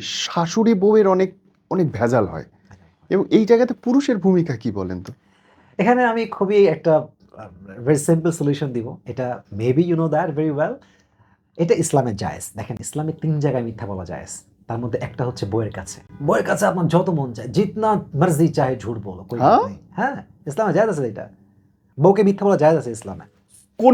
শাশুড়ি বউয়ের অনেক অনেক ভেজাল হয় এবং এই জায়গাতে পুরুষের ভূমিকা কি বলেন তো? এখানে আমি খুবই একটা ভেরি সিম্পল সলিউশন দিব। এটা maybe you know that very well. এটা ইসলামের জায়েজ। দেখেন ইসলামে ৩ জায়গায় মিথ্যা বলা জায়েজ। তার মধ্যে একটা হচ্ছে বউয়ের কাছে। বউয়ের কাছে আপনার যত মন চায়, জিতনা মার্জি চাহে ঝুট বলো, কোই বাত হ্যাঁ? নেই। হ্যাঁ, ইসলামে জায়েজ আছে এটা। বউকে মিথ্যা বলা জায়েজ আছে ইসলামে।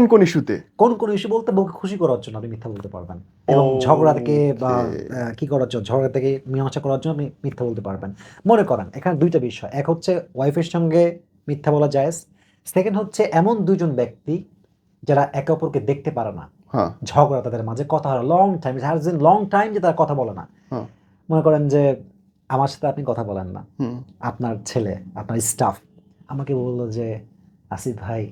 কোন ইস্যুতে? কোন ইস্যু বলতে বউকে খুশি করার জন্য আপনি মিথ্যা বলতে পারবেন। এবং ঝগড়া থেকে বা ওকে। কি করার জন্য, ঝগড়া থেকে মীমাংসা করার জন্য আপনি মিথ্যা বলতে পারবেন। মনে করেন এখানে ২ টা বিষয়। এক হচ্ছে ওয়াইফের সঙ্গে মিথ্যা বলা জায়েজ। সেকেন্ড হচ্ছে এমন ২ জন ব্যক্তি যারা একে অপরকে দেখতে পারে না। হ্যাঁ, ঝগড়া তাদের মাঝে, কথা হয় long time, it has been long time যে তারা কথা বলে না। হ্যাঁ। মনে করেন যে আমার সাথে আপনি কথা বলেন না। হুম। আপনার ছেলে, আপনার স্টাফ আমাকে বলল যে, "আসিফ ভাই,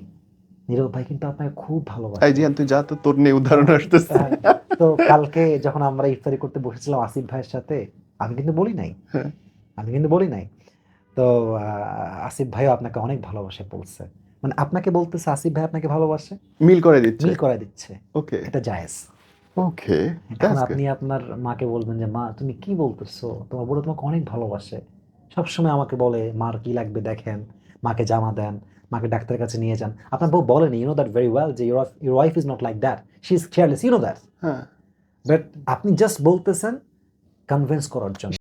নীরব ভাই কিন্তু আপনাকে খুব এই ভালোবাসে।" জিহান তুই যা তো, তোর নিয়ে উদাহরণ আসতেছে। হ্যাঁ, তো কালকে যখন আমরা ইফতারি করতে বসেছিলাম আসিফ ভাইয়ের সাথে, আমি কিন্তু বলি নাই। হ্যাঁ। আমি কিন্তু বলি নাই। তো আসিফ ভাইও আপনাকে অনেক ভালোবাসে বলছে। মানে আপনাকে বলতেছে আসিফ ভাই আপনাকে ভালোবাসে, মিল করে দিচ্ছে। মিল করায় দিচ্ছে। ওকে, এটা জায়েজ। ওকে, এখন দ্যাটস গুড। আপনি আপনার মাকে বলবেন যে, "মা তুমি কি বলতেছো? তোমার বুড়ো তোমাকে অনেক ভালোবাসে। সবসময় আমাকে বলে মার কি লাগবে দেখেন, মাকে জামা দেন, মাকে ডাক্তারের কাছে নিয়ে যান।" আপনার বউ বলেনি, you know that very well যে your wife is not like that. She is careless, you know that. হ্যাঁ। বাট আপনি জাস্ট বলতেছেন কনভিন্স করার জন্য।